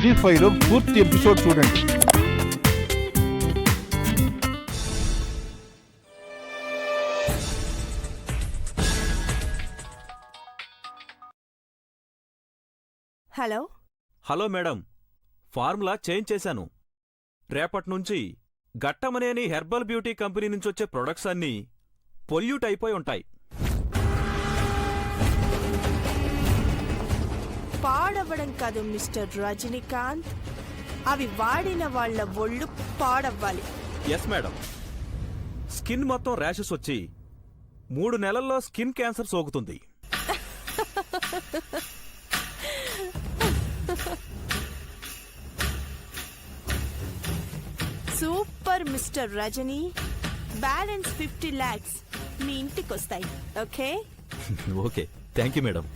జీ5లో పూర్తి ఎపిసోడ్ చూడండి. Hello hello madam, formula change చేశాను. రేపట్నుంచి గట్టమనేని హెర్బల్ బ్యూటీ కంపెనీ నుంచొచ్చే ప్రొడక్ట్స్ అన్నీ పొల్యూట్ అయిపోయి ఉంటాయి. పాడవ్వడం కాదు మిస్టర్ రజనీకాంత్, అవి వాడిన వాళ్ళ ఒళ్ళు పాడవ్వాలి. Yes madam. స్కిన్ మొత్తం ర్యాషెస్ వచ్చి 3 నెలల్లో స్కిన్ క్యాన్సర్ సోకుతుంది. Super mister Rajini, balance 50 lakhs మీ ఇంటికి వస్తాయి. Okay okay, thank you madam.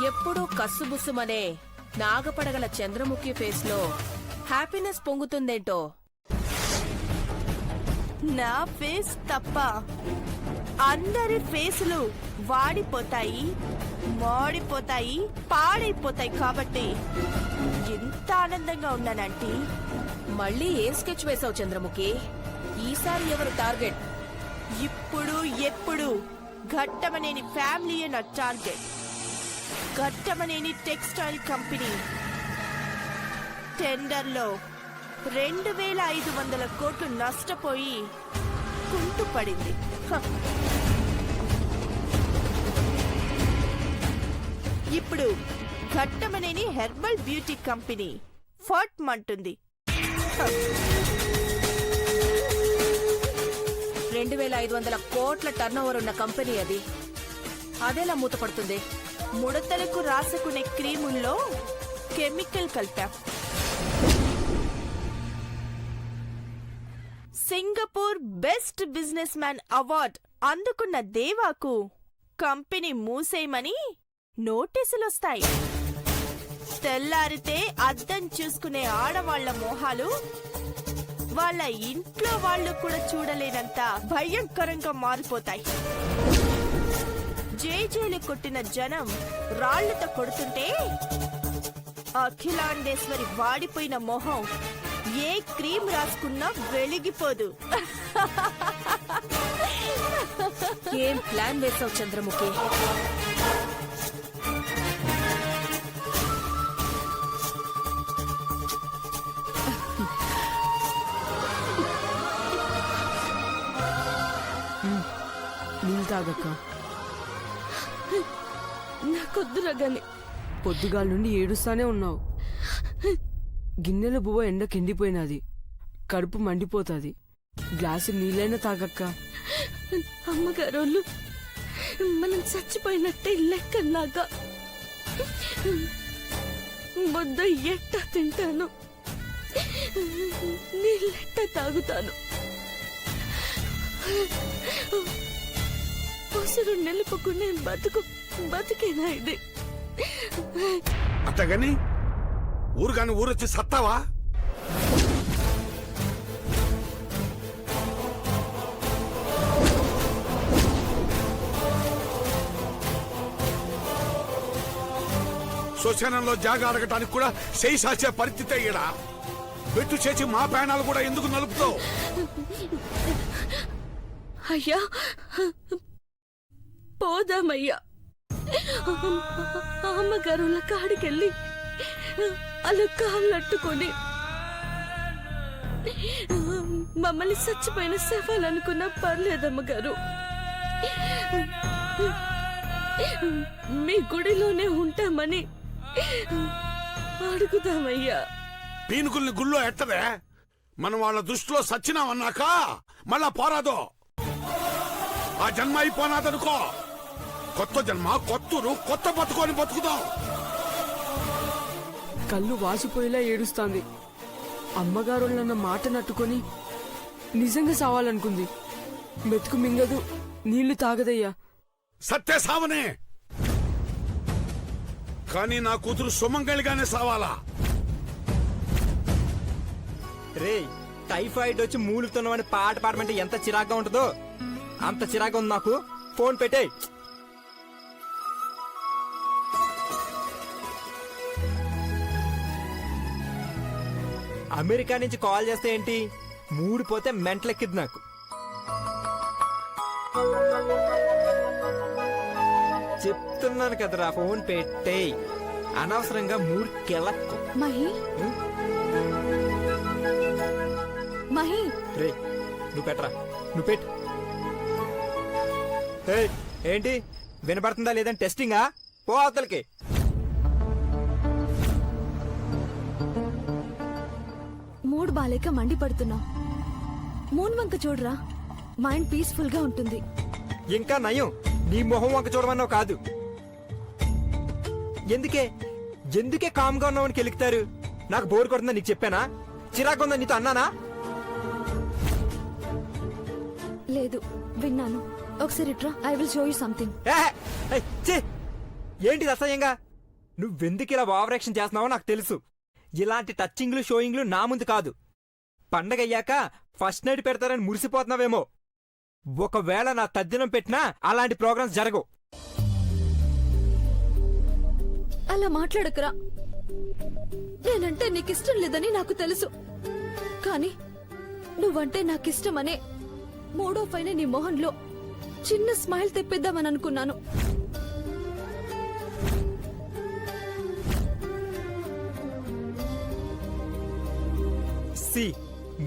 ఎప్పుడూ కస్సుబుస్సుమనే నాగపడగల చంద్రముఖి ఫేస్ లో హ్యాపీనెస్ పొంగుతుందేంటో. నా ఫేస్ తప్ప అందరి ఫేసులు వాడిపోతాయి, మాడిపోతాయి, పాడైపోతాయి. కాబట్టి ఎంత ఆనందంగా ఉన్నానంటే. మళ్ళీ ఏం స్కెచ్ వేశావు చంద్రముఖి? ఈసారి ఎవరు టార్గెట్? ఇప్పుడు ఎప్పుడు ఘట్టమనేని ఫ్యామిలీయే నా టార్గెట్. ఘట్టమనేని టెక్స్టైల్ కంపెనీ టెండర్లో 2500 కోట్లు నష్టపోయి కుంటుపడింది. ఇప్పుడు ఘట్టమనేని హెర్బల్ బ్యూటీ కంపెనీ ఫట్మంటుంది. 2500 కోట్ల టర్నోవర్ ఉన్న కంపెనీ అది. అదేలా మూతపడుతుంది? ముడతలకు రాసుకునే క్రీముల్లో కెమికల్ కలిపాం. Singapore best businessman award అందుకున్న దేవాకు కంపెనీ మూసేయమని నోటీసులొస్తాయి. తెల్లారితే అద్దం చూసుకునే ఆడవాళ్ల మోహాలు వాళ్ళ ఇంట్లో వాళ్ళు కూడా చూడలేనంత భయంకరంగా మారిపోతాయి. జేజేలు కొట్టిన జనం రాళ్లతో కొడుతుంటే అఖిలాండేశ్వరి వాడిపోయిన మొహం ఏ క్రీమ్ రాసుకున్నా వెలిగిపోదు. ఏం ప్లాన్ వేసావు చంద్రముఖి? నీళ్ళు తాగక్క. నాకొద్దురా గాని. పొద్దుగాల నుండి ఏడుస్తానే ఉన్నావు. గిన్నెల బువ్వ ఎండకెండిపోయినది, కడుపు మండిపోతుంది. గ్లాసు నీళ్ళైనా తాగక్క. అమ్మగారోళ్ళు మనం చచ్చిపోయినట్టే లెక్కన్నాక ముద్ద ఎట్టా తింటాను, నీళ్ళెట్ట తాగుతాను. ఉసురు నిలుపుకునే బతుకేనా ఇది? అట్టగాని ఊరుగాని ఊరొచ్చి సత్తావా? శ్మశానంలో జాగా అడగటానికి కూడా చేయి సాచే పరిస్థితి అయ్యడా. బెట్టు చేసి మా ప్రాణాలు కూడా ఎందుకు నలుపుతావు? అయ్యా పోదామయ్యా. అమ్మగారుల కాడికెళ్ళి అలా కాళ్ళట్టుకొని మమ్మల్ని చచ్చిపోయిన శవాలనుకున్నా పర్లేదమ్మగారు. మీ గుడిలోనే ఉంటామని అడుగుదామయ్యా. పీనుకుల్ని గుళ్ళో ఎట్టదే. మనం వాళ్ళ దృష్టిలో సచ్చినామన్నాక మళ్ళా పోరాదో. ఆ జన్మ అయిపోనాదనుకో. కొత్త జన్మ, కొత్తూరు, కొత్త బతుకొని బతుకుదాం. కళ్ళు వాసిపోయేలా ఏడుస్తాంది. అమ్మగారు నన్న మాట నట్టుకొని నిజంగా సావాలనుకుంది. మెతుకు మింగదు, నీళ్లు తాగదయ్యా. సత్తే సావనే, కానీ నా కూతురు సుమంగళిగానే సావాలా. రే టైఫాయిడ్ వచ్చి మూలుగుతున్నామని పాట పాడమంటే ఎంత చిరాగ్గా ఉంటుందో అంత చిరాగ్గా ఉంది నాకు. ఫోన్ పెట్టే. అమెరికా నుంచి కాల్ చేస్తే ఏంటి, మూడిపోతే మెంటలెక్కిద్ది నాకు. చెప్తున్నాను కదరా ఫోన్ పెట్టే. అనవసరంగా మూడికెళ్ళకు. మహి మహి రే నువ్వు పెట్టరా, నువ్వు పెట్టు. ఏయ్, ఏంటి వినపడుతుందా లేదని టెస్టింగా? పో అవతలకి. మూడు బాలేక మండిపడుతున్నావు. మూన్ వంక చూడరా, మైండ్ పీస్ఫుల్ గా ఉంటుంది. ఇంకా నయం నీ మొహం వంక చూడమన్నావు కాదు. ఎందుకే కామ్గా ఉన్నావని కెలుకుతారు? నాకు బోర్ కొడుతుందా నీకు చెప్పానా? చిరాకు ఉందా నీతో అన్నానా? లేదు, విన్నాను. ఒకసారి ట్రా, I will show you something. ఏంటి అసహ్యంగా? నువ్వెందుకు ఇలా ఓవర్ యాక్షన్ చేస్తున్నావో నాకు తెలుసు. ఇలాంటి టచ్చింగ్లు షోయింగ్లు నా ముందు కాదు. పండగయ్యాక ఫస్ట్ నైట్ పెడతారని మురిసిపోతున్నావేమో. ఒకవేళ నా తద్దినం పెట్టినా అలాంటి ప్రోగ్రామ్స్ జరగవు. అలా మాట్లాడకరా. నేనంటే నీకిష్టం లేదని నాకు తెలుసు, కానీ నువ్వంటే నాకిష్టమనే మూడో పైన నీ మొహంలో చిన్న స్మైల్ తెప్పిద్దామని అనుకున్నాను. సి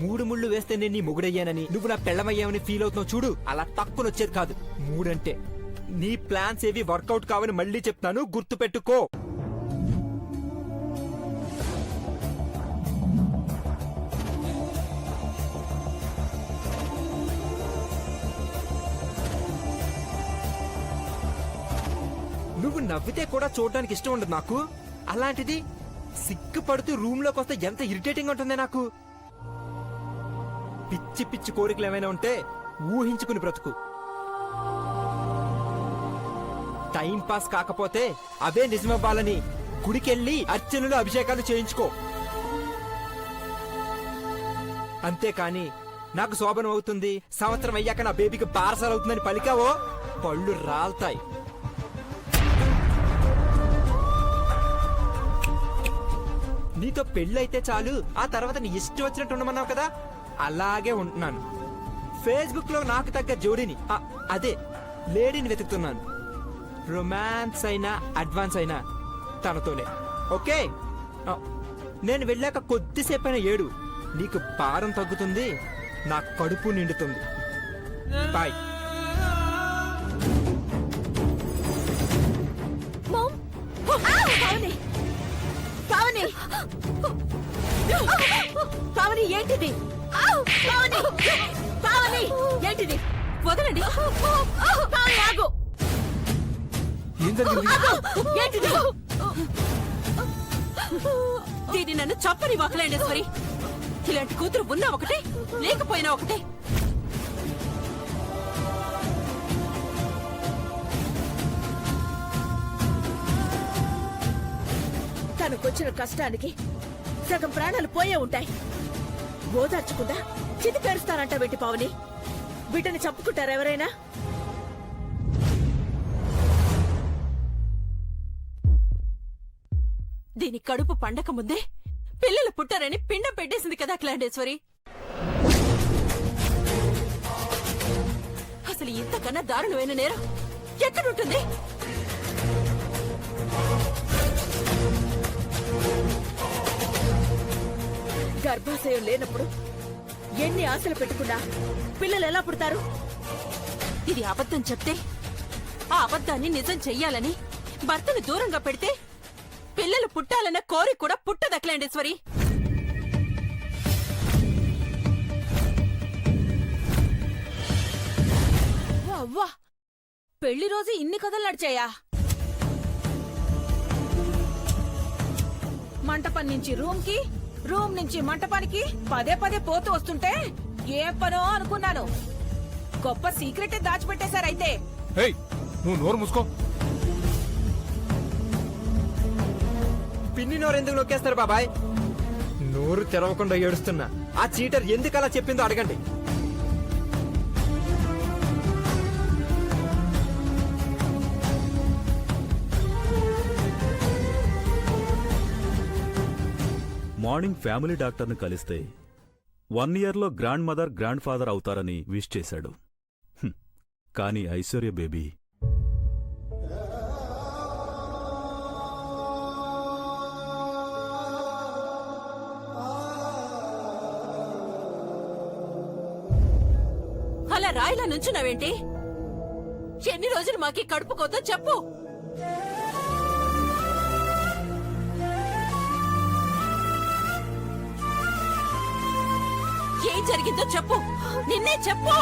3 ముళ్ళు వేస్తే నేను నీ మొగుడయ్యానని, నువ్వు నా పెళ్ళమయ్యావని ఫీల్ అవుతున్నావు చూడు. అలా తక్కువ వచ్చేది కాదు 3 అంటే. నీ ప్లాన్స్ ఏవి వర్కౌట్ కావని మళ్ళీ చెప్తాను, గుర్తు పెట్టుకో. నువ్వు నవ్వితే కూడా చూడడానికి ఇష్టం ఉండదు నాకు. అలాంటిది సిగ్గుపడుతూ రూమ్ లోకి వస్తే ఎంత ఇరిటేటింగ్ ఉంటుంది నాకు. పిచ్చి పిచ్చి కోరికలు ఏమైనా ఉంటే ఊహించుకుని బ్రతుకు. టైం పాస్ కాకపోతే అవే నిజమవ్వాలని గుడికెళ్ళి అర్చనలు అభిషేకాలు చేయించుకో. అంతేకాని నాకు శోభనం అవుతుంది, సంవత్సరం అయ్యాక నా బేబీకి పార్సల్ అవుతుందని పలికావో పళ్ళు రాల్తాయి. నీతో పెళ్ళైతే చాలు, ఆ తర్వాత నీ ఇష్టం వచ్చినట్టు ఉండమన్నావు కదా, అలాగే ఉంటున్నాను. ఫేస్బుక్ లో నాకు తగ్గ జోడీని, అదే లేడీని వెతుకుతున్నాను. రొమాన్స్ అయినా అడ్వాన్స్ అయినా తనతోనే. ఓకే, నేను వెళ్ళాక కొద్దిసేపైనా ఏడు, నీకు భారం తగ్గుతుంది, నా కడుపు నిండుతుంది. బాయ్. పావని, పావని ఏంటిది? పావని, పావని ఏంటిది? వదలండి. పావని ఆగు. ఏం జరిగింది? ఏంటిది? దీన్ని నన్ను చప్పని వకలేండేశ్వరి. ఇలాంటి కూతురు ఉన్నా ఒకటే, లేకపోయినా ఒకటే. తనకొచ్చిన కష్టానికి సగం ప్రాణాలు పోయే ఉంటాయి. ఓదార్చకుండా చితి పేరుస్తారంట వెట్టి పావని. బిడ్డని చంపుకుంటారా ఎవరైనా? దీని కడుపు పండక ముందే పిల్లలు పుట్టారని పిండం పెట్టేసింది కదా క్లాండేశ్వరి. అసలు ఇంతకన్నా దారుణమైన నేరం ఎక్కడుంటుంది? గర్భాశయం లేనప్పుడు ఎన్ని ఆశలు పెట్టుకున్నా పిల్లలు ఎలా పుడతారు? ఇది అబద్ధం చెప్తే ఆ అబద్ధాన్ని నిజం చెయ్యాలని భర్తను దూరంగా పెడితే పిల్లలు పుట్టాలన్న కోరిక కూడా పుట్టదక్లాండేశ్వరి. అవ్వా పెళ్లి రోజు ఇన్ని కథలు నడిచాయా? మంటపం నుంచి రూమ్ కి, రూమ్ నుంచి మంటపానికి పదే పదే పోతూ వస్తుంటే ఏ పనో అనుకున్నాను. గొప్ప సీక్రెట్ దాచిపెట్టేశారైతే. ఏయ్ నువ్వు నోరు మూసుకో. పిన్ని నోరు ఎందుకు నొక్కేస్తారు బాబాయ్? నోరు తెరవకుండా ఏడుస్తున్నా ఆ చీటర్ ఎందుకు అలా చెప్పిందో అడగండి. మార్నింగ్ ఫ్యామిలీ డాక్టర్ని కలిస్తే 1 ఇయర్లో గ్రాండ్ మదర్ గ్రాండ్ ఫాదర్ అవుతారని విష్ చేశాడు. కానీ ఐశ్వర్య బేబీ అలా రాయిలా నుంచున్నావేంటి? ఎన్ని రోజులు మాకి కడుపు కోతో చెప్పు. ఏం జరిగిందో చెప్పు, నిన్నే చెప్పు.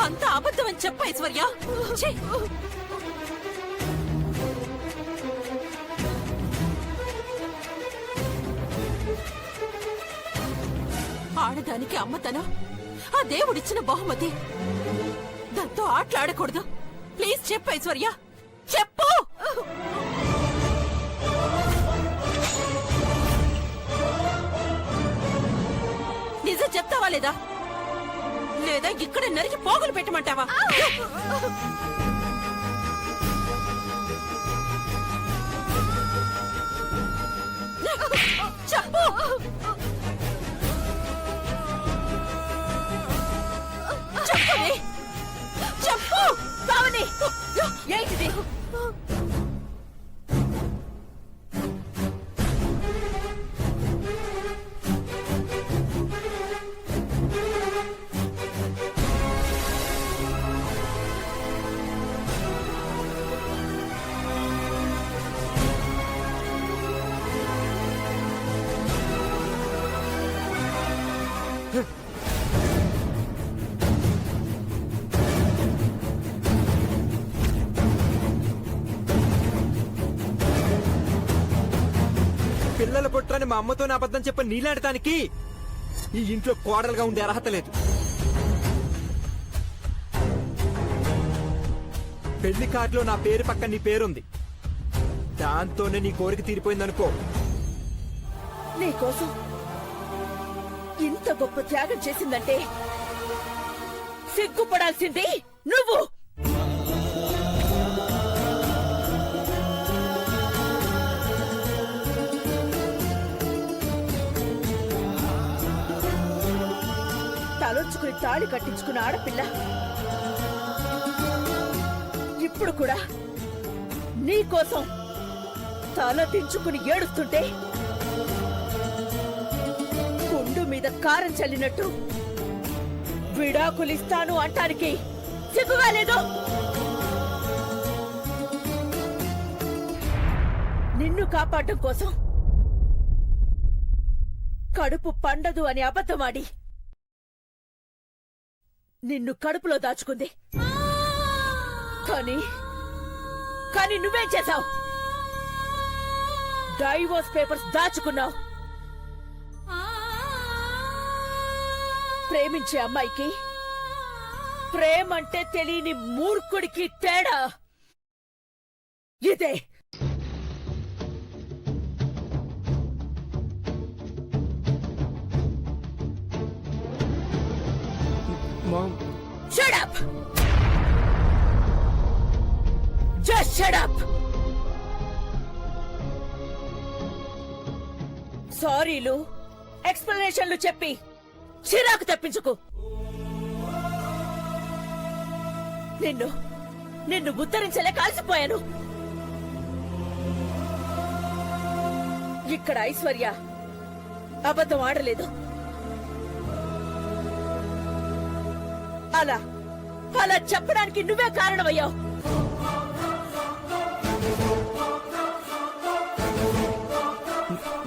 అంత అబద్ధమని చెప్పు ఐశ్వర్య. ఛీ! ఆడదానికి అమ్మతనం ఆ దేవుడిచ్చిన బహుమతి. దాంతో ఆటలాడకూడదు. ప్లీజ్ చెప్పు ఐశ్వర్య, చెప్పు. నిజం చెప్తావా లేదా? లేదా ఇక్కడ నరికి పోగులు పెట్టమంటావా? చెప్పు. చెప్పవే, చెప్పు. పావని, ఏంటిది? పిల్లల పుట్రని మా అమ్మతో అబద్ధం చెప్ప నీలాడటానికి ఈ ఇంట్లో కోడలుగా ఉండే అర్హత లేదు. పెళ్లి కార్డులో నా పేరు పక్కన నీ పేరుంది. దాంతోనే నీ కోరిక తీరిపోయిందనుకో. నీకోసం ఇంత గొప్ప త్యాగం చేసిందంటే సిగ్గుపడాల్సింది నువ్వు. తలొచ్చుకుని తాళి కట్టించుకున్న ఆడపిల్ల ఇప్పుడు కూడా నీకోసం తల దించుకుని ఏడుస్తుంటే గుండు మీద కారం చల్లినట్టు విడాకులిస్తాను అంటానికి సిగ్గుగా లేదు. నిన్ను కాపాడటం కోసం కడుపు పండదు అని అబద్ధమాడి నిన్ను కడుపులో దాచుకుంది. కానీ నువ్వేం చేశావు? డైవోర్స్ పేపర్స్ దాచుకున్నావు. ప్రేమించే అమ్మాయికి ప్రేమంటే తెలియని మూర్ఖుడికి తేడా ఇదే. Mom, Shut up! Just shut up! సారీలు, ఎక్స్ప్లెనేషన్లు చెప్పి చిరాకు తెప్పించుకు. నిన్ను ఉద్ధరించలే కాల్సిపోయాను. ఇక్కడ ఐశ్వర్య అబద్ధం ఆడలేదు. అలా చెప్పడానికి నువ్వే కారణమయ్యావు.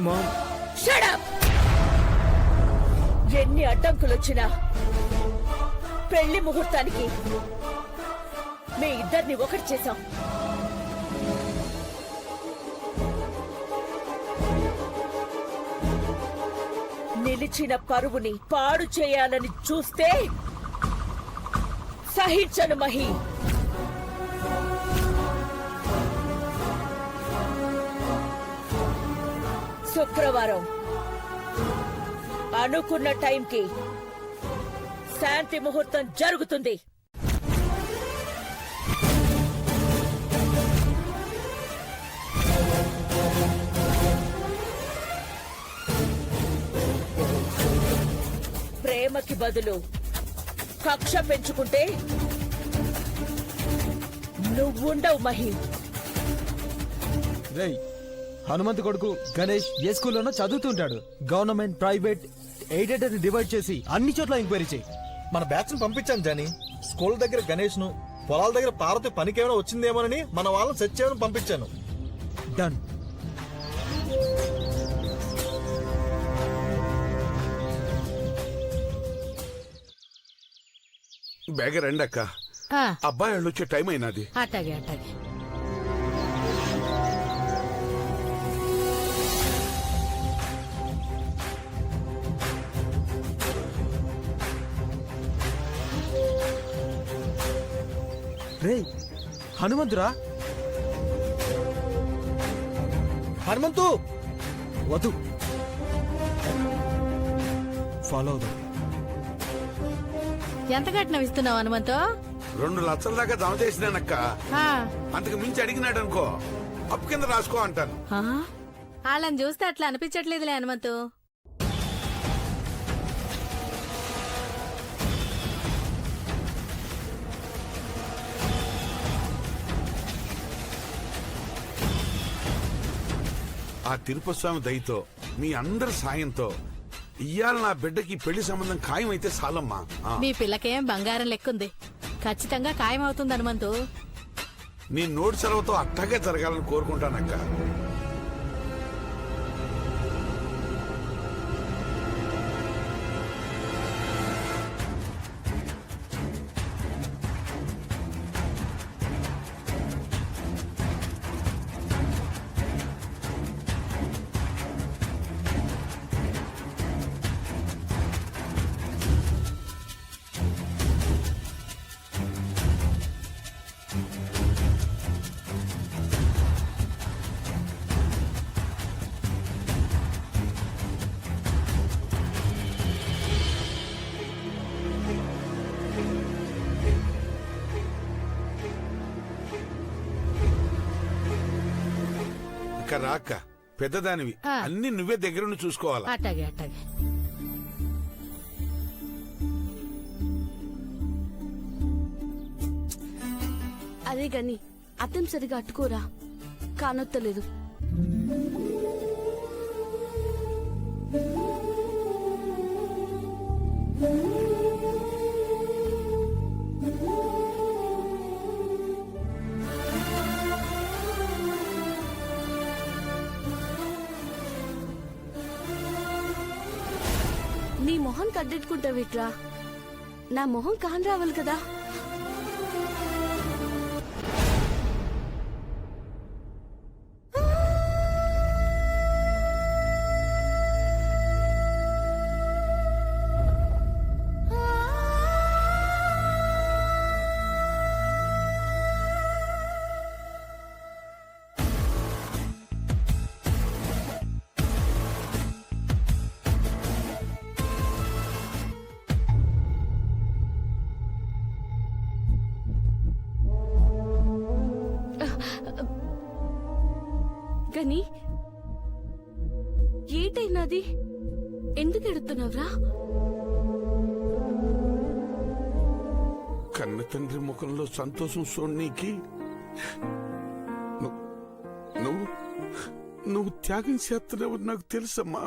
Ma'am, Shut up! ఎన్ని అడ్డంకులొచ్చినా పెళ్లి ముహూర్తానికి మీ ఇద్దరిని ఒకటి చేశాం. నిలిచిన పరువుని పాడు చేయాలని చూస్తే సహించను మహి. శుక్రవారం అనుకున్న టైంకి శాంతి ముహూర్తం జరుగుతుంది. ప్రేమకి బదులు కక్ష పెంచుకుంటే నువ్వుండవు మహి. రేయ్, హనుమంత్ కొడుకు గణేష్ ఏ స్కూల్లోనో చదువుతుంటాడు. గవర్నమెంట్, ప్రైవేట్, ఎయిడెడ్ అని డివైడ్ చేసి అన్ని చోట్ల ఎంక్వైరీ చేయి. మన బ్యాచ్ ను పంపించాను జానీ. స్కూల్ దగ్గర గణేష్ ను, పొలాల దగ్గర పార్వతి పనికేమైనా వచ్చిందేమోనని మన వాళ్ళని సెట్ చేయమని పంపించాను. డన్. బేగ రండి అక్క. అబ్బాయి వాళ్ళు వచ్చే టైం అయినది. అట్టాగే అట్టాగే. రేయ్, హనుమంతురా. హనుమంతు వద్దు, ఫాలో అవుదాం. ఎంత కట్నం ఇస్తున్నావు హనుమంతో? 2 లక్షల దాకా జమ చేసినానక్క. అంతకు మించి అడిగినాడు అనుకో, అప్పు కింద రాసుకో అంటాను. వాళ్ళని చూస్తే అట్లా అనిపించట్లేదులే హనుమంతు. ఆ తిరుపతి స్వామి దయతో, మీ అందరి సాయంతో ఇయ్యాల నా బిడ్డకి పెళ్లి సంబంధం ఖాయమైతే చాలమ్మా. మీ పిల్లకేం బంగారం లెక్కుంది. ఖచ్చితంగా ఖాయమవుతుంది హనుమంతు. నీ నోటి సెలవుతో అట్టగే జరగాలని కోరుకుంటానక్క. రాక పెద్దదానివి, అన్ని నువ్వే దగ్గరుండి చూసుకోవాలా. అట్టాగే అట్టాగే. అదే గాని అర్థం సరిగా అట్టుకోరా, కానొత్తలేదు. నీ మొహం కద్దెట్టుకుంటావిట్రా, నా మొహం కాని రావాలి కదా. కానీ ఏటైనాది? ఎందుకు ఎడుతున్నావురా? కన్న తండ్రి ముఖంలో సంతోషం చూడనీకి నువ్వు త్యాగం చేస్తున్నావు నాకు తెలుసమ్మా.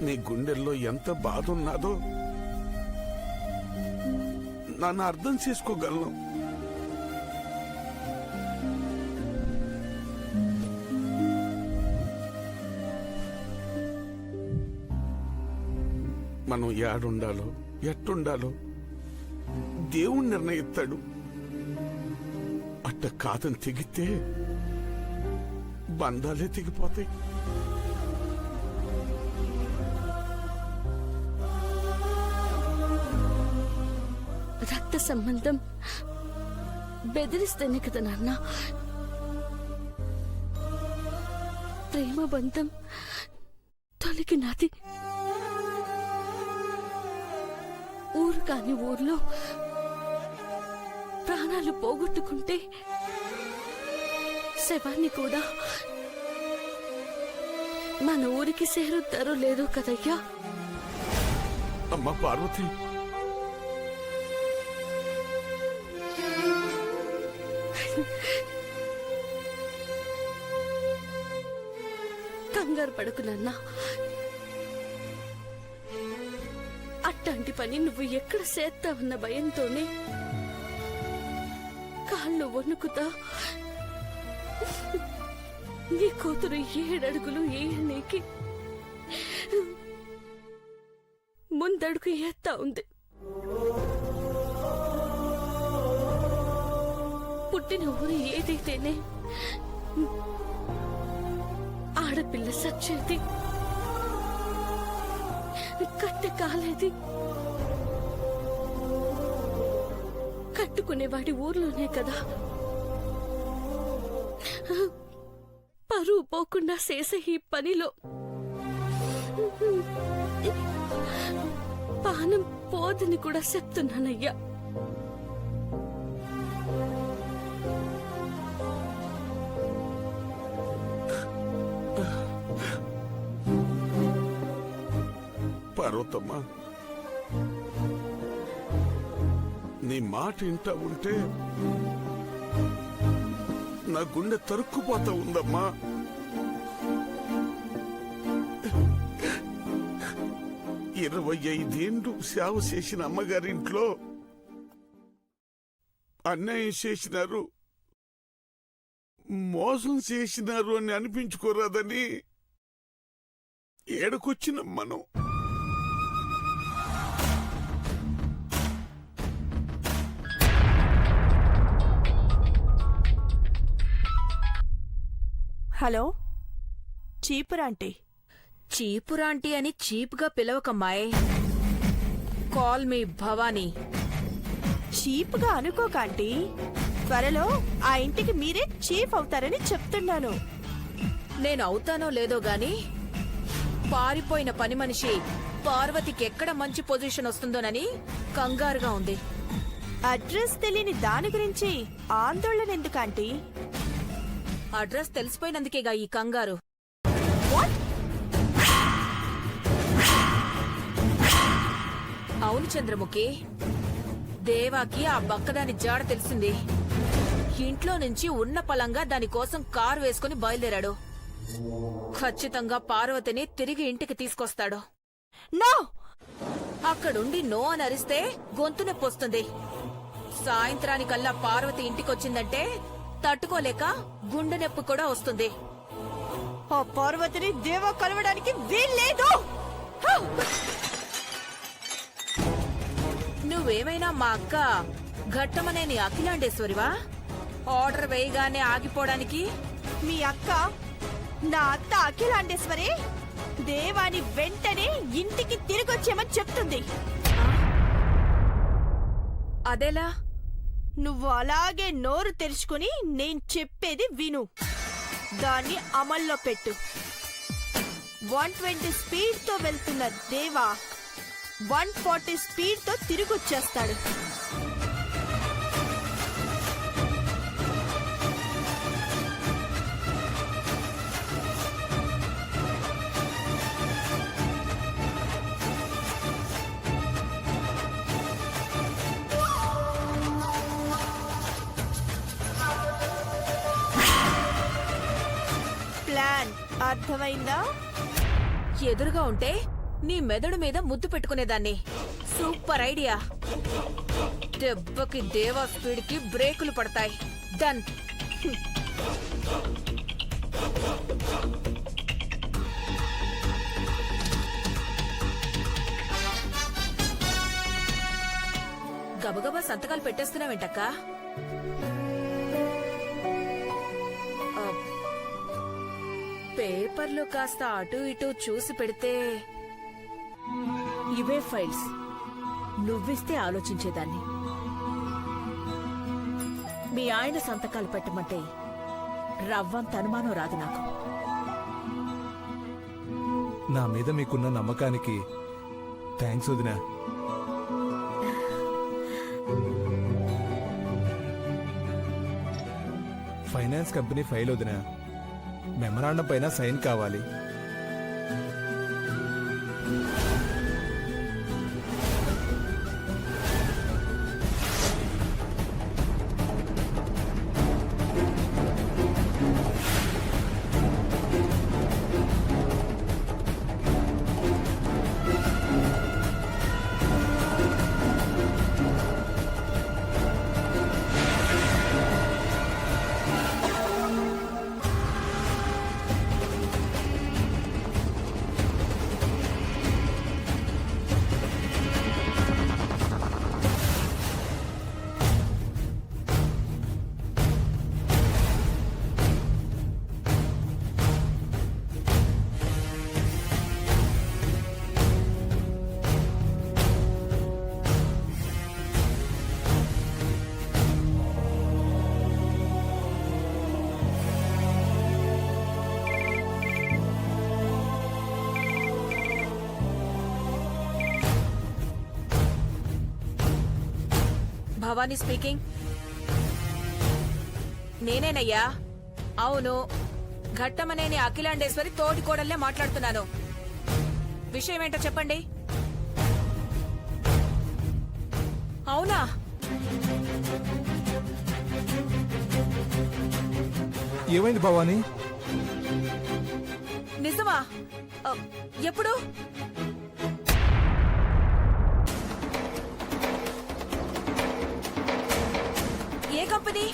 నీ గుండెల్లో ఎంత బాధ ఉన్నాదో నన్ను అర్థం చేసుకోగలను. మనం ఏడుండాలో ఎట్టుండాలో దేవుణ్ణి నిర్ణయిస్తాడు. అట్ట కాదని తెగితే బంధాలే తెగిపోతాయి. రక్త సంబంధం బెదిరిస్తేనే కదా నాన్న ప్రేమ బంధం తొలగినది. ఊరు కాని ఊర్లో ప్రాణాలు పోగొట్టుకుంటే శవాన్ని కూడా మన ఊరికి చేరుతారో లేదో కదయ్యా. అమ్మ పార్వతి, కంగారు పడకు నాన్న. అట్లాంటి పని నువ్వు ఎక్కడ చేస్తావన్న భయంతోనే కాళ్ళు వణుకుతా నీ కూతురు 7 అడుగులు ఏయనీకి ముందడుగు ఏత్తా ఉంది. పుట్టిన ఊరు ఏదైతేనే ఆడపిల్ల సచ్చేది, కట్టె కాలేది. కట్టుకునేవాడి ఊర్లోనే కదా. పరువు పోకుండా చేసే ఈ పనిలో పానం పోదని కూడా చెప్తున్నానయ్యా. పార్వతమ్మా, నీ మాట ఇంటా ఉంటే నా గుండె తరుక్కుపోతా ఉందమ్మా. 25 ఏళ్ళు సేవ చేసిన అమ్మగారింట్లో అన్యాయం చేసినారు, మోసం చేసినారు అని అనిపించుకోరాదని ఏడకొచ్చినాం మనం. హలో, చీపురాంటీ. చీపురాంటీ అని చీప్గా పిలవకమ్మాయ్. Call me Bhavani. చీప్గా అనుకోకాంటీ, త్వరలో ఆ ఇంటికి మీరే చీఫ్ అవుతారని చెప్తున్నాను. నేను అవుతానో లేదో గాని పారిపోయిన పని మనిషి పార్వతికి ఎక్కడ మంచి పొజిషన్ వస్తుందోనని కంగారుగా ఉంది. అడ్రస్ తెలియని దాని గురించి ఆందోళన ఎందుకంటీ? అడ్రస్ తెలిసిపోయినందుకేగా ఈ కంగారు. అవును చంద్రముఖి, దేవాకి ఆ బక్కదాని జాడ తెలిసింది. ఇంట్లో నుంచి ఉన్న పలంగా దానికోసం కారు వేసుకుని బయలుదేరాడు. ఖచ్చితంగా పార్వతిని తిరిగి ఇంటికి తీసుకొస్తాడు. నో! అక్కడుండి నో అని అరిస్తే గొంతు నొప్పొస్తుంది. సాయంత్రానికల్లా పార్వతి ఇంటికొచ్చిందంటే తట్టుకోలేక గుండె నొప్పి కూడా వస్తుంది. ఆ పార్వతిని దేవా కలవడానికి వీల్లేదు. నువ్వేమైనా మా అక్క ఘట్టమనేని అఖిలాండేశ్వరివా? ఆర్డర్ వేయగానే ఆగిపోవడానికి? మీ అక్క, నా అత్త అఖిలాండేశ్వరి, దేవాని వెంటనే ఇంటికి తిరిగొచ్చేమని చెప్తుంది. అదెలా? నువ్వు అలాగే నోరు తెరుచుకుని నేను చెప్పేది విను, దాన్ని అమల్లో పెట్టు. 120 స్పీడ్తో వెళ్తున్న దేవా 140 స్పీడ్తో తిరిగొచ్చేస్తాడు. ప్లాన్ అర్థమైందా? ఎదురుగా ఉంటే నీ మెదడు మీద ముద్దు పెట్టుకునేదాన్ని. Super idea. దెబ్బకి దేవా స్పీడ్కి బ్రేకులు పడతాయి. డన్. గబగబా సంతకాలు పెట్టేస్తున్నావేంటక్కా? పేపర్లు కాస్త అటు ఇటు చూసి పెడితే ఇవే ఫైల్స్ నువ్విస్తే ఆలోచించేదాన్ని. మీ ఆయన సంతకాలు పెట్టమంటే రవ్వంత అనుమానం రాదు నాకు. నా మీద మీకున్న నమ్మకానికి థ్యాంక్స్ వదినా. ఫైనాన్స్ కంపెనీ ఫైల్ వదినా, మెమరాండం పైన సైన్ కావాలి. భవానీ స్పీకింగ్. నేనేనయ్యా. అవును, ఘట్టమనేని అఖిలాండేశ్వరి తోటి కోడల్లే మాట్లాడుతున్నాను. విషయం ఏంటో చెప్పండి. అవునా? ఏమైంది భవానీ? నిజమా? ఎప్పుడు? ఏ కంపెనీ?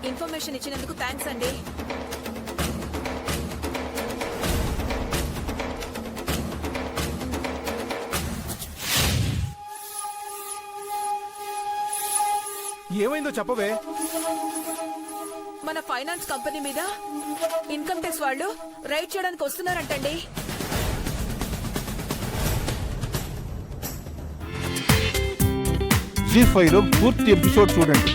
ఇన్ఫర్మేషన్ ఇచ్చినందుకు థ్యాంక్స్ అండి. ఏమైందో చెప్పవే. మన ఫైనాన్స్ కంపెనీ మీద ఇన్కమ్ ట్యాక్స్ వాళ్ళు రైడ్ చేయడానికి వస్తున్నారంటండి. జీ5లో పూర్తి ఎపిసోడ్ చూడండి.